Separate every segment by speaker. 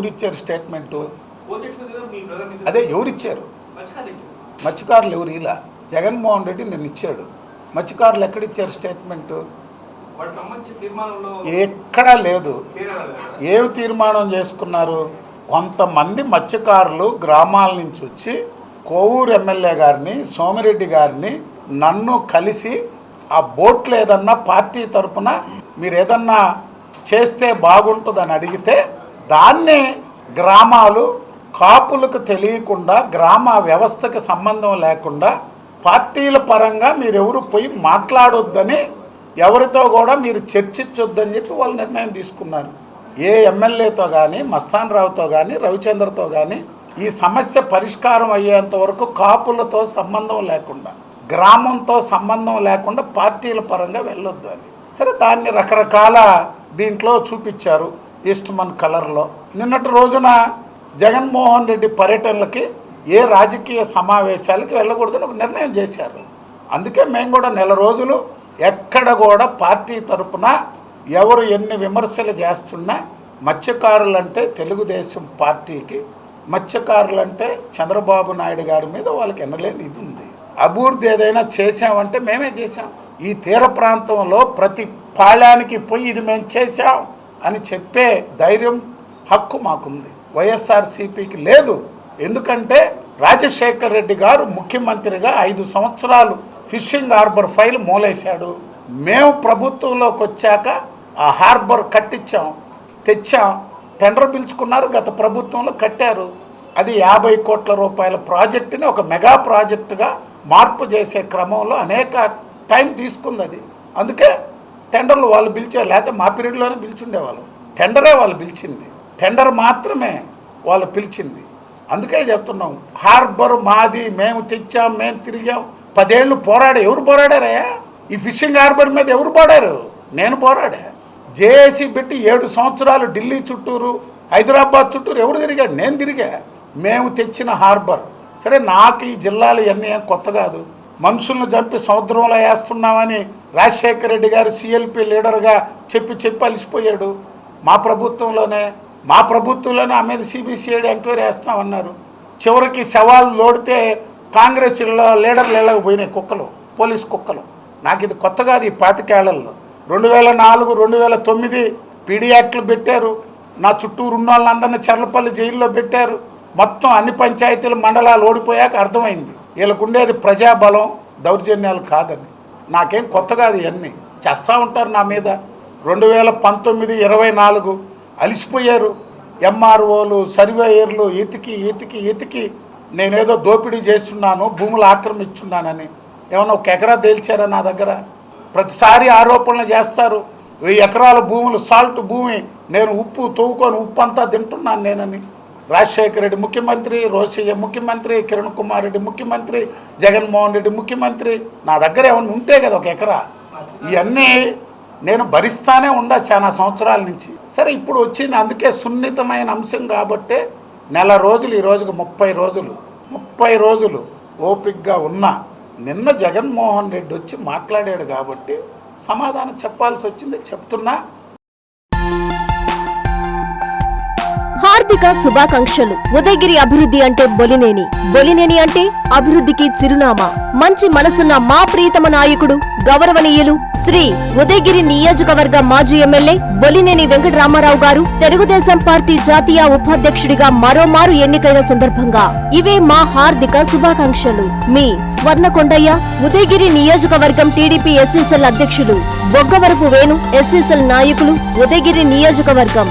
Speaker 1: ఎవరిచ్చారు స్టేట్మెంటు? అదే ఎవరిచ్చారు? మత్స్యకారులు ఎవరు ఇలా? జగన్మోహన్ రెడ్డి నేను ఇచ్చాడు. మత్స్యకారులు ఎక్కడిచ్చారు స్టేట్మెంటు? ఎక్కడా లేదు. ఏమి తీర్మానం చేసుకున్నారు? కొంతమంది మత్స్యకారులు గ్రామాల నుంచి వచ్చి కోవూరు ఎమ్మెల్యే గారిని, సోమిరెడ్డి గారిని, నన్ను కలిసి ఆ బోట్లు ఏదన్నా పార్టీ తరఫున మీరు ఏదన్నా చేస్తే బాగుంటుందని అడిగితే దాన్ని గ్రామాలు కాపులకు తెలియకుండా, గ్రామ వ్యవస్థకు సంబంధం లేకుండా పార్టీల పరంగా మీరెవరు పోయి మాట్లాడొద్దని, ఎవరితో కూడా మీరు చర్చించొద్దని చెప్పి వాళ్ళు నిర్ణయం తీసుకున్నారు. ఏ ఎమ్మెల్యేతో కానీ, మస్తాన్ రావుతో కానీ, రవిచంద్రతో కానీ ఈ సమస్య పరిష్కారం అయ్యేంత వరకు కాపులతో సంబంధం లేకుండా, గ్రామంతో సంబంధం లేకుండా పార్టీల పరంగా వెళ్ళొద్దు అని. సరే, దాన్ని రకరకాల దీంట్లో చూపించారు ఈస్ట్మన్ కలర్లో. నిన్నటి రోజున జగన్మోహన్ రెడ్డి పర్యటనలకి, ఏ రాజకీయ సమావేశాలకి వెళ్ళకూడదని ఒక నిర్ణయం చేశారు. అందుకే మేము కూడా నెల రోజులు ఎక్కడ కూడా పార్టీ తరఫున ఎవరు ఎన్ని విమర్శలు చేస్తున్నా, మత్స్యకారులంటే తెలుగుదేశం పార్టీకి, మత్స్యకారులంటే చంద్రబాబు నాయుడు గారి మీద వాళ్ళకి ఎన్నలేని ఇది ఉంది. అభివృద్ధి ఏదైనా చేసామంటే మేమే చేసాం. ఈ తీర ప్రాంతంలో ప్రతి పాళ్యానికి పోయి ఇది మేము చేసాం అని చెప్పే ధైర్యం, హక్కు మాకుంది. వైఎస్ఆర్సీపీకి లేదు. ఎందుకంటే రాజశేఖర్ రెడ్డి గారు ముఖ్యమంత్రిగా 5 సంవత్సరాలు ఫిషింగ్ హార్బర్ ఫైల్ మూలేశాడు. మేము ప్రభుత్వంలోకి వచ్చాక ఆ హార్బర్ కట్టించాం, తెచ్చాం, టెండర్ పిలుచుకున్నారు, గత ప్రభుత్వంలో కట్టారు. అది 50 కోట్ల రూపాయల ప్రాజెక్టుని ఒక మెగా ప్రాజెక్టుగా మార్పు చేసే క్రమంలో అనేక టైం తీసుకుంది అది. అందుకే టెండర్లు వాళ్ళు పిలిచారు, లేకపోతే మా పీరియడ్లోనే పిలిచుండేవాళ్ళు. టెండరే వాళ్ళు పిలిచింది, టెండర్ మాత్రమే వాళ్ళు పిలిచింది. అందుకే చెప్తున్నాం, హార్బర్ మాది, మేము తెచ్చాం, మేము తిరిగాం. 10 ఏళ్ళు ఎవరు పోరాడారయ్యా? ఈ ఫిషింగ్ హార్బర్ మీద ఎవరు పోరాడారు? నేను పోరాడా. జేఏసీ పెట్టి 7 సంవత్సరాలు ఢిల్లీ చుట్టూరు, హైదరాబాద్ చుట్టూరు ఎవరు తిరిగాడు? నేను తిరిగా. మేము తెచ్చిన హార్బర్. సరే, నాకు ఈ జిల్లాలు ఇవన్నీ ఏం కొత్త కాదు. మనుషులను చంపి సముద్రంలో వేస్తున్నామని రాజశేఖర రెడ్డి గారు సిఎల్పి లీడర్గా చెప్పి అలిసిపోయాడు. మా ప్రభుత్వంలోనే ఆ మీద సిబిసిఐడి ఎంక్వైరీ వేస్తామన్నారు. చివరికి శవాలు లోడితే కాంగ్రెస్ లీడర్లు వెళ్ళకపోయినాయి కుక్కలు, పోలీసు కుక్కలు. నాకు ఇది కొత్త కాదు. ఈ 25 ఏళ్లలో 2004, 2009 పీడీ యాక్ట్లు పెట్టారు. నా చుట్టూరు ఉన్న వాళ్ళందరినీ చర్లపల్లి జైల్లో పెట్టారు. మొత్తం అన్ని పంచాయతీలు, మండలాలు ఓడిపోయాక అర్థమైంది వీళ్ళకు ఉండేది ప్రజాబలం, దౌర్జన్యాలు కాదని. నాకేం కొత్త కాదు. ఇవన్నీ చేస్తూ ఉంటారు నా మీద. 2019, 24 అలిసిపోయారు. ఎంఆర్ఓలు, సర్వేయర్లు ఎతికి నేనేదో దోపిడీ చేస్తున్నాను, భూములు ఆక్రమించున్నానని. ఏమన్నా 1 ఎకరా తేల్చారా నా దగ్గర? ప్రతిసారి ఆరోపణలు చేస్తారు. 1000 ఎకరాల భూములు, సాల్ట్ భూమి, నేను ఉప్పు తవ్వుకొని ఉప్పు అంతా తింటున్నాను నేనని. రాజశేఖర రెడ్డి ముఖ్యమంత్రి, రోసయ్య ముఖ్యమంత్రి, కిరణ్ కుమార్ రెడ్డి ముఖ్యమంత్రి, జగన్మోహన్ రెడ్డి ముఖ్యమంత్రి. నా దగ్గర ఏమన్నా ఉంటే కదా 1 ఎకరా. ఇవన్నీ నేను భరిస్తానే ఉండా చాలా సంవత్సరాల నుంచి. సరే, ఇప్పుడు వచ్చింది. అందుకే సున్నితమైన అంశం కాబట్టే నెల రోజులు, ఈ రోజుకి 30 రోజులు ఓపికగా ఉన్నా. నిన్న జగన్మోహన్ రెడ్డి వచ్చి మాట్లాడాడు కాబట్టి సమాధానం చెప్పాల్సి వచ్చింది. చెప్తున్నా.
Speaker 2: హార్దిక శుభాకాంక్షలు. ఉదయగిరి అభివృద్ధి అంటే బొలినేని అంటే అభివృద్ధికి చిరునామా. మంచి మనసున్న మా ప్రియతమ నాయకుడు, గౌరవనీయులు శ్రీ ఉదయగిరి నియోజకవర్గ మాజీ ఎమ్మెల్యే బొలినేని వెంకటరామారావు గారు తెలుగుదేశం పార్టీ జాతీయ ఉపాధ్యక్షుడిగా మరోమారు ఎన్నికైన సందర్భంగా ఇవే మా హార్దిక శుభాకాంక్షలు. మీ స్వర్ణకొండయ్య, ఉదయగిరి నియోజకవర్గం టీడీపీ ఎస్సీసెల్ అధ్యక్షులు బొగ్గవరపు వేణు, ఎస్సీసెల్ నాయకులు, ఉదయగిరి నియోజకవర్గం.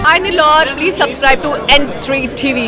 Speaker 3: Hi Lord, please subscribe to N3 TV.